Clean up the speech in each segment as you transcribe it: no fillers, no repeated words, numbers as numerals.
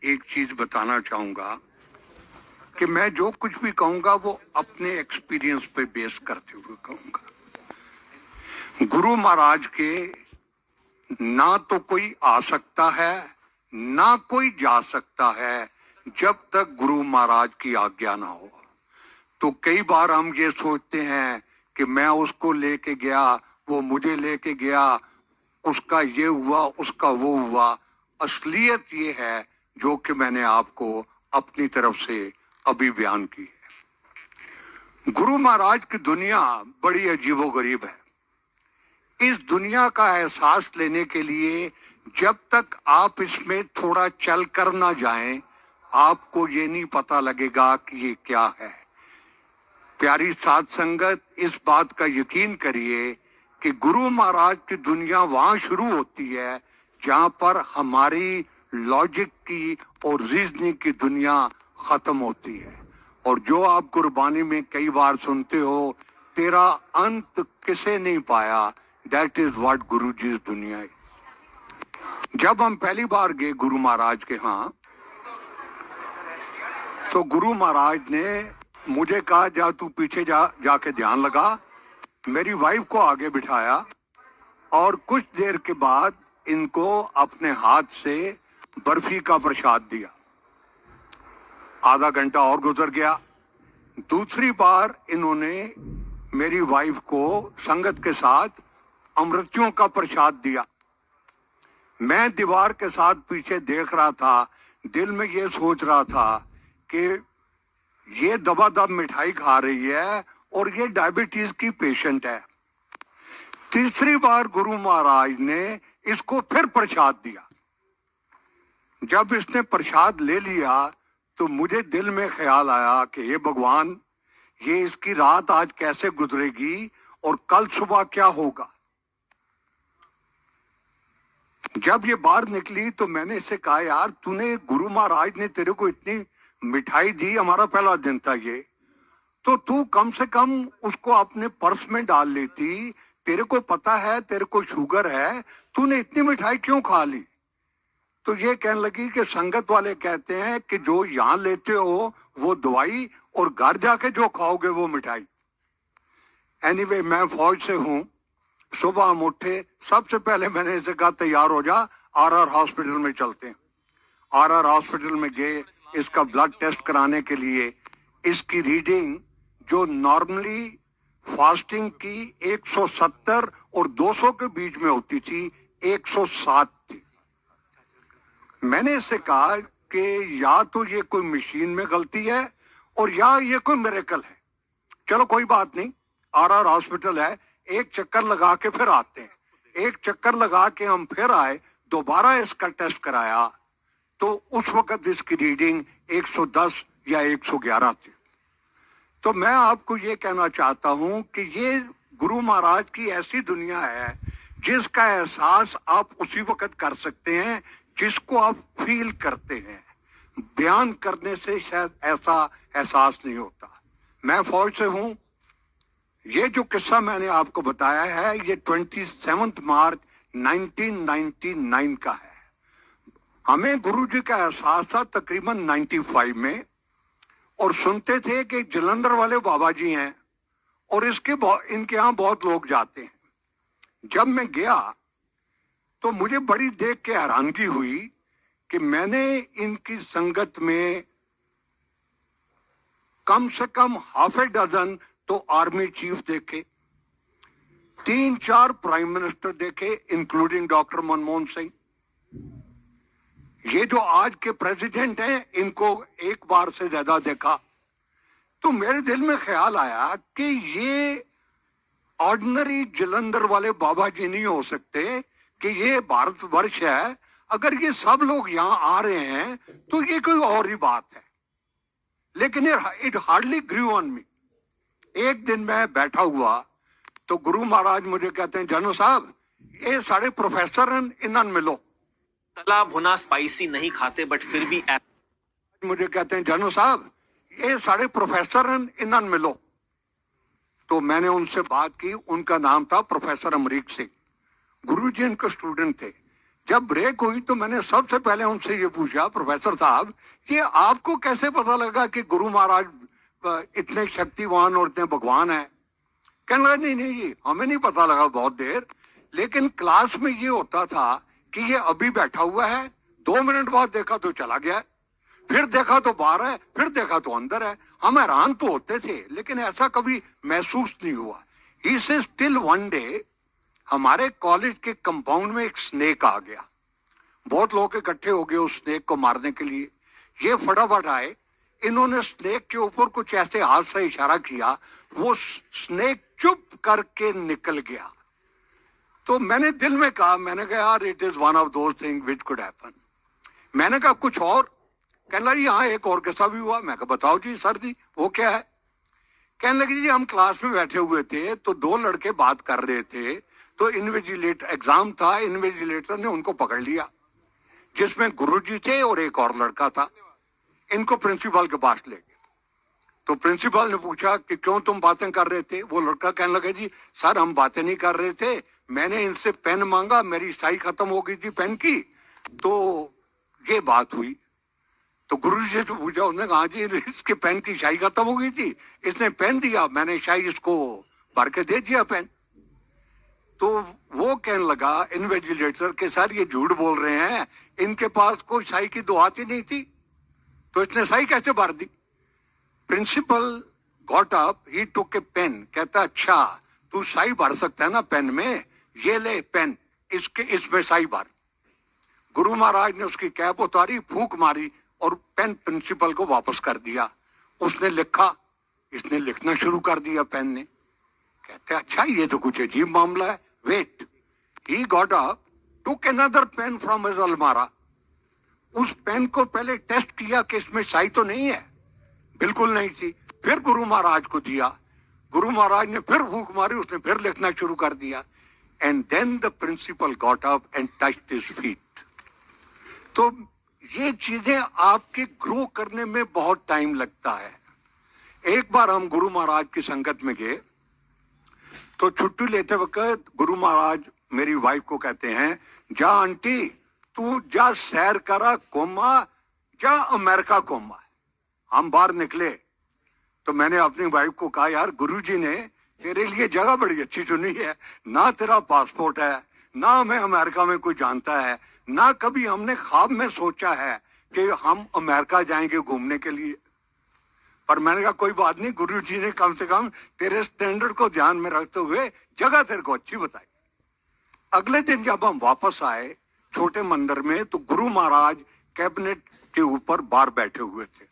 एक चीज बताना चाहूंगा कि मैं जो कुछ भी कहूंगा वो अपने एक्सपीरियंस पे बेस करते हुए कहूंगा। गुरु महाराज के ना तो कोई आ सकता है ना कोई जा सकता है जब तक गुरु महाराज की आज्ञा ना हो। तो कई बार हम ये सोचते हैं कि मैं उसको लेके गया, वो मुझे लेके गया, उसका ये हुआ, उसका वो हुआ। असलियत ये है जो कि मैंने आपको अपनी तरफ से अभी बयान की है। गुरु महाराज की दुनिया बड़ी अजीबोगरीब है। इस दुनिया का एहसास लेने के लिए जब तक आप इसमें थोड़ा चल कर ना जाएं, आपको ये नहीं पता लगेगा कि ये क्या है। प्यारी साध संगत, इस बात का यकीन करिए कि गुरु महाराज की दुनिया वहां शुरू होती है जहां पर हमारी लॉजिक की और रीजनिंग की दुनिया खत्म होती है। और जो आप गुरबानी में कई बार सुनते हो, तेरा अंत किसे नहीं पाया, दैट इज व्हाट गुरु जी दुनिया है। जब हम पहली बार गए गुरु महाराज के यहाँ, तो गुरु महाराज ने मुझे कहा जा तू पीछे जाके ध्यान लगा। मेरी वाइफ को आगे बिठाया और कुछ देर के बाद इनको अपने हाथ से बर्फी का प्रसाद दिया। आधा घंटा और गुजर गया। दूसरी बार इन्होंने मेरी वाइफ को संगत के साथ अमृतियों का प्रसाद दिया। मैं दीवार के साथ पीछे देख रहा था, दिल में ये सोच रहा था कि ये दबादब मिठाई खा रही है और ये डायबिटीज की पेशेंट है। तीसरी बार गुरु महाराज ने इसको फिर प्रसाद दिया। जब इसने प्रसाद ले लिया तो मुझे दिल में ख्याल आया कि हे भगवान, ये इसकी रात आज कैसे गुजरेगी और कल सुबह क्या होगा। जब ये बाहर निकली तो मैंने इसे कहा, यार तूने, गुरु महाराज ने तेरे को इतनी मिठाई दी, हमारा पहला दिन था ये, तो तू कम से कम उसको अपने पर्स में डाल लेती। तेरे को पता है तेरे को शुगर है, तूने इतनी मिठाई क्यों खा ली। तो ये कहने लगी कि संगत वाले कहते हैं कि जो यहाँ लेते हो वो दवाई और घर जाके जो खाओगे वो मिठाई। एनीवे, मैं फौज से हूँ। सुबह हम उठे, सबसे पहले मैंने इसे कहा तैयार हो जा, आरआर हॉस्पिटल में चलते हैं। आरआर हॉस्पिटल में गए इसका ब्लड टेस्ट कराने के लिए। इसकी रीडिंग जो नॉर्मली फास्टिंग की 170 और 200 के बीच में होती थी, 107 थी। मैंने इससे कहा कि या तो ये कोई मशीन में गलती है और या ये कोई मिरेकल है। चलो कोई बात नहीं, आरआर हॉस्पिटल है, एक चक्कर लगा के फिर आते हैं। एक चक्कर लगा के हम फिर आए, दोबारा इसका टेस्ट कराया तो उस वक्त इसकी रीडिंग 110 या 111 थी। तो मैं आपको ये कहना चाहता हूं कि ये गुरु महाराज की ऐसी दुनिया है जिसका एहसास आप उसी वक्त कर सकते हैं जिसको आप फील करते हैं। बयान करने से शायद ऐसा एहसास नहीं होता। मैं फौज से हूं। ये जो किस्सा मैंने आपको बताया है ये 27 मार्च 1999 का है। हमें गुरुजी का एहसास था तकरीबन 95 में, और सुनते थे कि जलंधर वाले बाबा जी हैं और इनके यहाँ बहुत लोग जाते हैं। जब मैं गया तो मुझे बड़ी देख के हैरानगी हुई कि मैंने इनकी संगत में कम से कम हाफ ए डजन तो आर्मी चीफ देखे, 3-4 प्राइम मिनिस्टर देखे, इंक्लूडिंग डॉक्टर मनमोहन सिंह। ये जो आज के प्रेसिडेंट हैं इनको एक बार से ज्यादा देखा। तो मेरे दिल में ख्याल आया कि ये ऑर्डिनरी जलंधर वाले बाबा जी नहीं हो सकते, कि ये भारतवर्ष है। अगर ये सब लोग यहाँ आ रहे हैं तो ये कोई और ही बात है। लेकिन it hardly grew on me. एक दिन मैं बैठा हुआ तो गुरु महाराज मुझे कहते हैं, जानू साहब ये सारे प्रोफेसर हैं, इन्हन मिलो। तला भुना स्पाइसी नहीं खाते बट फिर भी मुझे कहते हैं, जानू साहब ये सारे प्रोफेसर हैं, इन्हन मिलो। तो मैंने उनसे बात की। उनका नाम था प्रोफेसर अमरीक सिंह। गुरु जी इनके स्टूडेंट थे। जब ब्रेक हुई तो मैंने सबसे पहले उनसे ये पूछा, प्रोफेसर साहब ये आपको कैसे पता लगा कि गुरु महाराज इतने शक्तिवान और इतने भगवान है? कहने लगा नहीं नहीं जी हमें नहीं पता लगा बहुत देर, लेकिन क्लास में ये होता था कि ये अभी बैठा हुआ है, 2 मिनट बाद देखा तो चला गया, फिर देखा तो बाहर है, फिर देखा तो अंदर है। हम हैरान तो होते थे लेकिन ऐसा कभी महसूस नहीं हुआ। ही से स्टिल वन डे हमारे कॉलेज के कंपाउंड में एक स्नेक आ गया, बहुत लोग इकट्ठे हो गए उस स्नेक को मारने के लिए। ये फटाफट आए, इन्होंने स्नेक के ऊपर कुछ ऐसे हाथ से इशारा किया, वो स्नेक चुप करके निकल गया। तो मैंने दिल में कहा, मैंने कहा यार it is one of those thing which could happen. मैंने कहा कुछ और? कहने लगी यहाँ एक और किस्सा भी हुआ। मैं कहा बताओ जी सर जी वो क्या है? कहने लगी जी हम क्लास में बैठे हुए थे तो 2 लड़के बात कर रहे थे, तो इन्विजिलेटर एग्जाम था, इन्विजिलेटर ने उनको पकड़ लिया जिसमें गुरुजी थे और एक और लड़का था। इनको प्रिंसिपल के पास ले गए। तो प्रिंसिपल ने पूछा कि क्यों तुम बातें कर रहे थे? वो लड़का कहने लगा जी सर हम बातें नहीं कर रहे थे, मैंने इनसे पेन मांगा, मेरी स्याही खत्म हो गई थी पेन की, तो ये बात हुई। तो गुरुजी से तो पूछा, उसने कहा जी इसके पेन की स्याही खत्म हो गई थी, इसने पेन दिया, मैंने स्याही इसको भर के दे दिया पेन। तो वो कहने लगा इन्विजिलेटर के सर ये झूठ बोल रहे हैं, इनके पास कोई स्याही की दुहात ही नहीं थी, तो इसने स्याही कैसे भर दी? प्रिंसिपल गॉट अप, ही टुक ए पेन, कहता अच्छा तू स्याही भर सकता है ना पेन में, ये ले पेन, इसमें स्याही भर। गुरु महाराज ने उसकी कैप उतारी, फूंक मारी और पेन प्रिंसिपल को वापस कर दिया। उसने लिखा, इसने लिखना शुरू कर दिया पेन ने। कहते अच्छा ये तो कुछ अजीब मामला है, wait. He got up, took another pen from his अलमारा, उस पेन को पहले टेस्ट किया कि इसमें स्याही तो नहीं है, बिल्कुल नहीं थी, फिर गुरु महाराज को दिया, गुरु महाराज ने फिर फूंक मारी, उसने फिर लिखना शुरू कर दिया। And then the principal got up and touched his feet. तो ये चीजें आपके ग्रो करने में बहुत टाइम लगता है। एक बार हम गुरु महाराज की संगत में गए तो छुट्टी लेते वक्त गुरु महाराज मेरी वाइफ को कहते हैं जा आंटी तू जा सैर करा कोमा, जा अमेरिका कोमा। हम बाहर निकले तो मैंने अपनी वाइफ को कहा यार गुरुजी ने तेरे लिए जगह बड़ी अच्छी चुनी है, ना तेरा पासपोर्ट है, ना हमें अमेरिका में कोई जानता है, ना कभी हमने ख्वाब में सोचा है कि हम अमेरिका जाएंगे घूमने के लिए। पर मैंने कहा कोई बात नहीं, गुरुजी ने कम से कम तेरे स्टैंडर्ड को ध्यान में रखते हुए जगह तेरे को अच्छी बताई। अगले दिन जब हम वापस आए छोटे मंदिर में तो गुरु महाराज कैबिनेट के ऊपर बाहर बैठे हुए थे।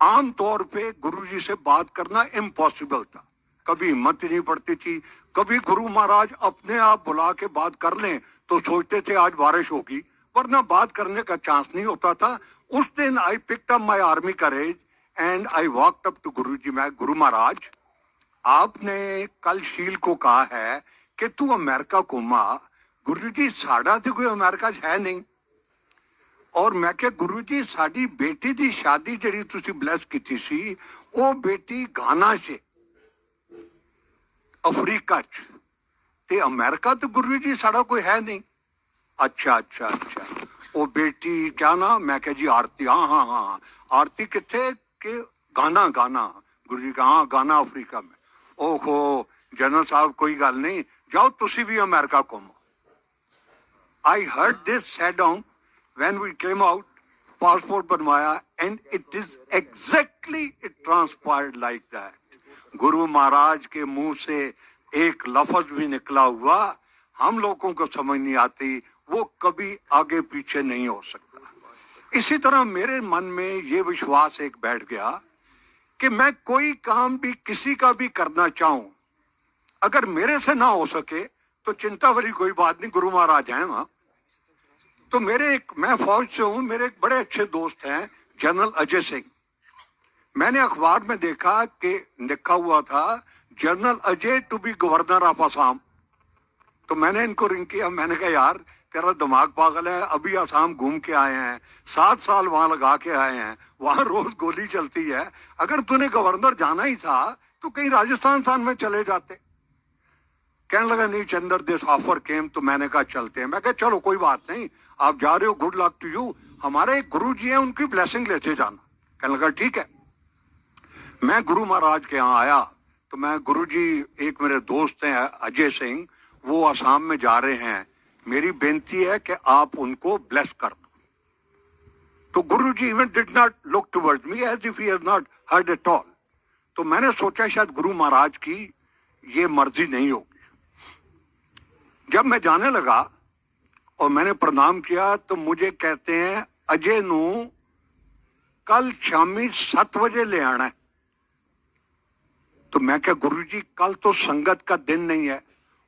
आमतौर पे गुरुजी से बात करना इम्पॉसिबल था, कभी हिम्मत ही नहीं पड़ती थी। कभी गुरु महाराज अपने आप बुला के बात कर लें तो सोचते थे आज बारिश होगी, वरना बात करने का चांस नहीं होता था। उस दिन I picked up my army courage and I walked up to Guruji. मैं गुरु महाराज आपने कल शील को कहा है कि तू अमेरिका घूमा, गुरुजी साड़ा तो कोई अमेरिका है नहीं। और मैं क्या गुरुजी साड़ी बेटी दी शादी जड़ी तुसी ब्लेस की सी, वो बेटी घाना से अफ्रीका च, ते अमेरिका तो गुरुजी साड़ा कोई है नहीं। अच्छा अच्छा अच्छा, वो बेटी क्या ना? मैं क्या जी आरती, हाँ हाँ हाँ, आरती किथे के गाना गाना, गुरुजी का हाँ गाना अफ्रीका में। ओहो जनरल साहब कोई गल नहीं, जाओ तुसी भी अमेरिका घूमो। I heard this sat down when we came out, passport बनवाया and it is exactly it transpired like that. Guru Maharaj के मुंह से एक लफ्ज भी निकला हुआ हम लोगों को समझ नहीं आती, वो कभी आगे पीछे नहीं हो सकता। इसी तरह मेरे मन में ये विश्वास एक बैठ गया कि मैं कोई काम भी किसी का भी करना चाहूं, अगर मेरे से ना हो सके तो चिंता वाली कोई बात नहीं, गुरु महाराज हैं ना। तो मैं फौज से हूं, मेरे एक बड़े अच्छे दोस्त हैं जनरल अजय सिंह। मैंने अखबार में देखा कि लिखा हुआ था general Ajay to be governor of Assam. तो मैंने इनको रिंग किया, मैंने कहा यार तेरा दिमाग पागल है, अभी असम घूम के आए हैं, 7 साल वहां लगा के आए हैं, वहां रोज गोली चलती है, अगर तूने गवर्नर जाना ही था तो कहीं राजस्थान में चले जाते। कहने लगा नहीं चंदर, दिस ऑफर केम, तो मैंने कहा चलते हैं। मैं कहा चलो कोई बात नहीं, आप जा रहे हो, गुड लक टू यू, हमारे एक गुरु जी हैं, उनकी ब्लेसिंग लेते जाना। कहने लगा ठीक है। मैं गुरु महाराज के यहाँ आया तो मैं, गुरु जी एक मेरे दोस्त हैं अजय सिंह, वो असम में जा रहे हैं, मेरी बेनती है कि आप उनको ब्लेस कर दो। तो Guru ji even did not look towards me as if he has not heard at all. तो मैंने सोचा शायद गुरु महाराज की ये मर्जी नहीं होगी। जब मैं जाने लगा और मैंने प्रणाम किया तो मुझे कहते हैं अजय नू कल शामी 7 बजे ले आना है। तो मैं क्या गुरु जी कल तो संगत का दिन नहीं है,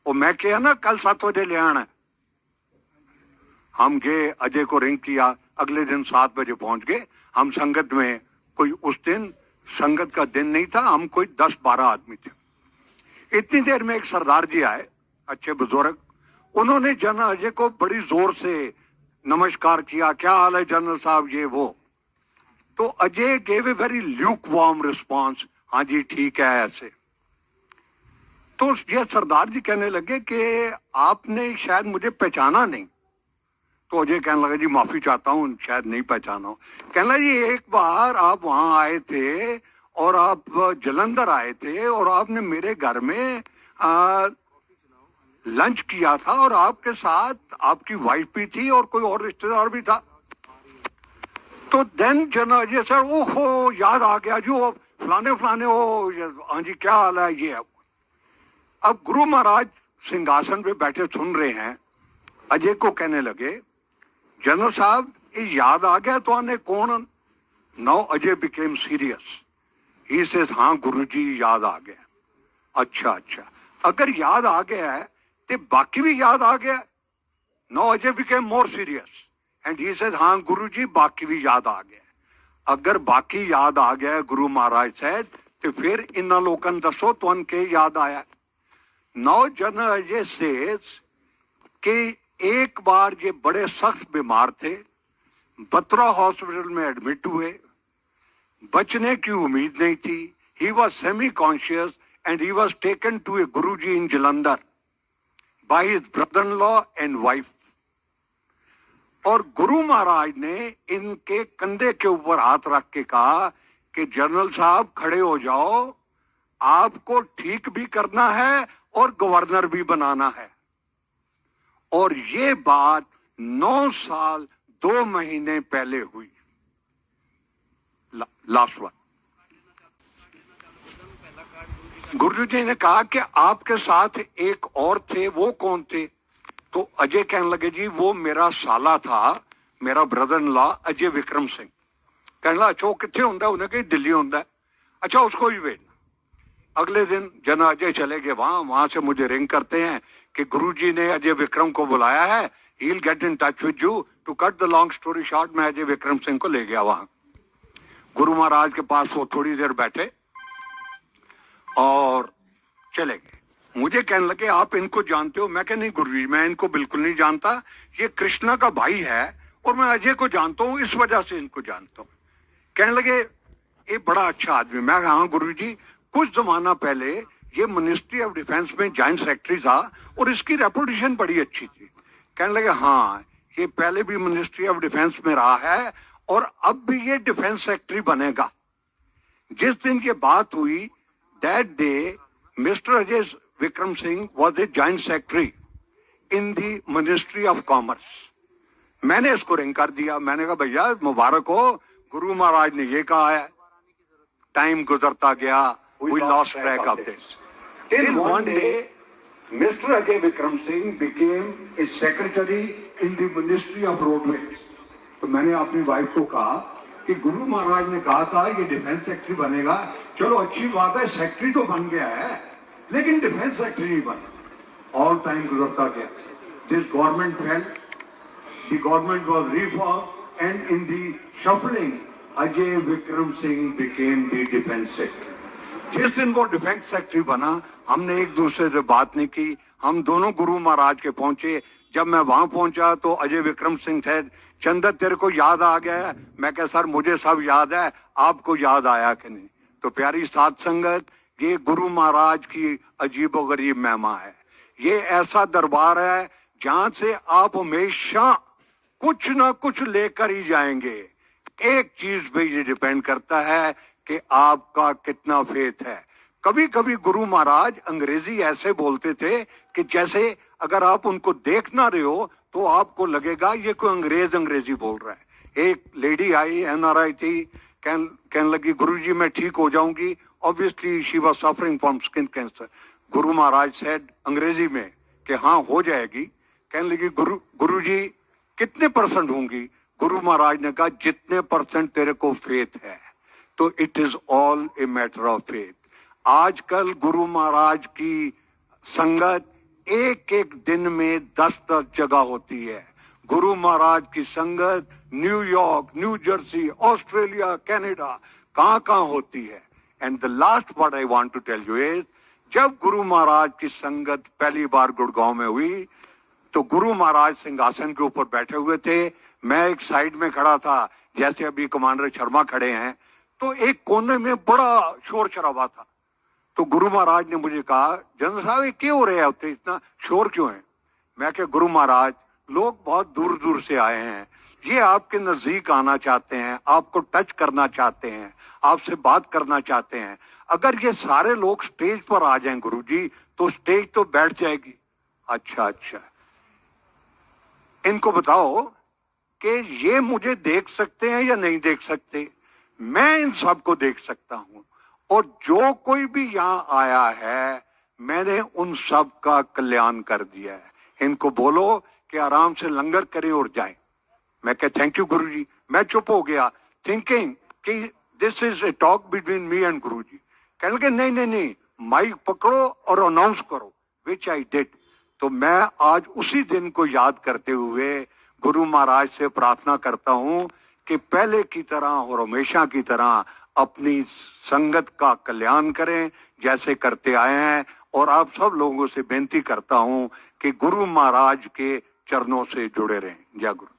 और मैं क्या ना कल 7 बजे ले आना है। हम गए, अजय को रिंग किया, अगले दिन 7 बजे पहुंच गए। हम संगत में, कोई उस दिन संगत का दिन नहीं था, हम कोई 10-12 आदमी थे। इतनी देर में एक सरदार जी आए, अच्छे बुजुर्ग, उन्होंने जनरल अजय को बड़ी जोर से नमस्कार किया, क्या हाल है जनरल साहब, ये वो। तो Ajay gave a very Luke warm response, हाँ जी ठीक है ऐसे। तो ये सरदार जी कहने लगे कि आपने शायद मुझे पहचाना नहीं। तो अजय कहने लगा जी माफी चाहता हूँ, शायद नहीं पहचाना हो। कहने लगा जी एक बार आप वहां आए थे और आप जलंधर आए थे और आपने मेरे घर में लंच किया था और आपके साथ आपकी वाइफ भी थी और कोई और रिश्तेदार भी था। तो देन जनरल अजय सर, ओहो याद आ गया जो फलाने फलाने हो, हाँ जी क्या हाल है, ये है। अब गुरु महाराज सिंहासन पे बैठे सुन रहे हैं, अजय को कहने लगे जनरल साहब ये याद आ गया तो आने कौन। Now Ajay became serious, he says हाँ गुरुजी याद आ गया। अच्छा अच्छा, अगर याद आ गया है तो बाकी भी याद आ गया। Now Ajay became more serious and he says हाँ गुरुजी बाकी भी याद आ गया। अगर बाकी याद आ गया गुरु महाराज साहब, तो फिर इन लोगों दसो तो के याद आया। नाउ जनरल अजय सेज कि एक बार ये बड़े सख्त बीमार थे, बत्रा हॉस्पिटल में एडमिट हुए, बचने की उम्मीद नहीं थी। He was semi conscious and he was taken to a guruji in Jalandhar by his brother in law and wife. और गुरु महाराज ने इनके कंधे के ऊपर हाथ रख के कहा कि जनरल साहब खड़े हो जाओ, आपको ठीक भी करना है और गवर्नर भी बनाना है। और ये बात 9 साल 2 महीने पहले हुई। लास्ट वन, गुरु जी ने कहा कि आपके साथ एक और थे, वो कौन थे। तो अजय कहने लगे जी वो मेरा साला था, मेरा brother in law Ajay Vikram Singh. कहने लगा अच्छा वो कितने होंगे, उन्हें कहीं दिल्ली होंगे, अच्छा उसको ही भेजना। अगले दिन जना अजय चले गए वहां से मुझे रिंग करते हैं कि गुरुजी ने अजय विक्रम को बुलाया है, he will get in touch with you. To cut the long story short, मैं अजय विक्रम सिंह को ले गया वहां गुरु महाराज के पास। वो थोड़ी देर बैठे और चले गए। मुझे कहने लगे आप इनको जानते हो। मैं कह नहीं गुरुजी मैं इनको बिल्कुल नहीं जानता, ये कृष्णा का भाई है और मैं अजय को जानता हूँ, इस वजह से इनको जानता हूँ। कहने लगे ये बड़ा अच्छा आदमी। मैं हाँ गुरुजी, कुछ जमाना पहले ये मिनिस्ट्री ऑफ डिफेंस में जॉइंट सेक्रेटरी था और इसकी रेपुटेशन बड़ी अच्छी थी। कहने लगे हाँ ये पहले भी मिनिस्ट्री ऑफ डिफेंस में रहा है और अब भी ये डिफेंस सेक्रेटरी बनेगा। जिस दिन ये बात हुई, that day mister Ajay Vikram Singh was a joint secretary in the ministry of commerce. मैंने इसको रिंग कर दिया, मैंने कहा भैया मुबारक हो, गुरु महाराज ने ये कहा है। टाइम गुजरता गया, we lost track of this. Till one day, Mr. Ajay Vikram Singh became a secretary in the Ministry of Roadways. तो मैंने अपनी वाइफ को कहा कि गुरु महाराज ने कहा था ये डिफेंस सेक्रेटरी बनेगा, चलो अच्छी बात है, सेक्रेटरी तो बन गया है लेकिन डिफेंस सेक्रेटरी नहीं बना। और टाइम गुजरता गया, this government fail, the government was reform and in the shuffling Ajay Vikram Singh became the defence secretary. जिस दिन वो डिफेंस सेक्रेटरी बना, हमने एक दूसरे से बात नहीं की, हम दोनों गुरु महाराज के पहुंचे। जब मैं वहां पहुंचा तो अजय विक्रम सिंह थे, चंदर तेरे को याद आ गया है। मैं कह सर मुझे सब याद है, आपको याद आया कि नहीं। तो प्यारी साध संगत, ये गुरु महाराज की अजीबोगरीब महिमा है। ये ऐसा दरबार है जहां से आप हमेशा कुछ ना कुछ लेकर ही जाएंगे। एक चीज पे ये डिपेंड करता है कि आपका कितना फेथ है। कभी कभी गुरु महाराज अंग्रेजी ऐसे बोलते थे कि जैसे अगर आप उनको देख ना रहे हो तो आपको लगेगा ये कोई अंग्रेजी बोल रहा है। एक लेडी आई, NRI थी, कहने लगी गुरुजी मैं ठीक हो जाऊंगी। Obviously she was suffering from skin cancer. Guru Maharaj said अंग्रेजी में कि हाँ हो जाएगी। कहने लगी गुरुजी कितने % होंगी? गुरु महाराज ने कहा जितने % तेरे को फेथ है। तो it is all a matter of faith. आजकल गुरु महाराज की संगत एक एक दिन में 10-10 जगह होती है। गुरु महाराज की संगत New York, New Jersey, Australia, Canada, कहां होती है। And the last what I want to tell you is, जब गुरु महाराज की संगत पहली बार गुड़गांव में हुई तो गुरु महाराज सिंहासन के ऊपर बैठे हुए थे। मैं एक साइड में खड़ा था, जैसे अभी कमांडर शर्मा खड़े हैं। तो एक कोने में बड़ा शोर शराबा था। तो गुरु महाराज ने मुझे कहा जनरल साहब ये क्यों हो रहे होते, इतना शोर क्यों है? मैं क्या गुरु महाराज लोग बहुत दूर दूर से आए हैं, ये आपके नजदीक आना चाहते हैं, आपको टच करना चाहते हैं, आपसे बात करना चाहते हैं। अगर ये सारे लोग स्टेज पर आ जाएं गुरुजी तो स्टेज तो बैठ जाएगी। अच्छा, इनको बताओ कि ये मुझे देख सकते हैं या नहीं देख सकते? मैं इन सबको देख सकता हूं, और जो कोई भी यहां आया है मैंने उन सब का कल्याण कर दिया है। इनको बोलो कि आराम से लंगर करें और जाएं। मैं कह थैंक यू गुरुजी। मैं चुप हो गया थिंकिंग कि this is a talk between me and Guruji. कहने लगे नहीं, माइक पकड़ो और अनाउंस करो, विच आई डिड। तो मैं आज उसी दिन को याद करते हुए गुरु महाराज से प्रार्थना करता हूं कि पहले की तरह और हमेशा की तरह अपनी संगत का कल्याण करें जैसे करते आए हैं। और आप सब लोगों से बेनती करता हूं कि गुरु महाराज के चरणों से जुड़े रहें। जय गुरु।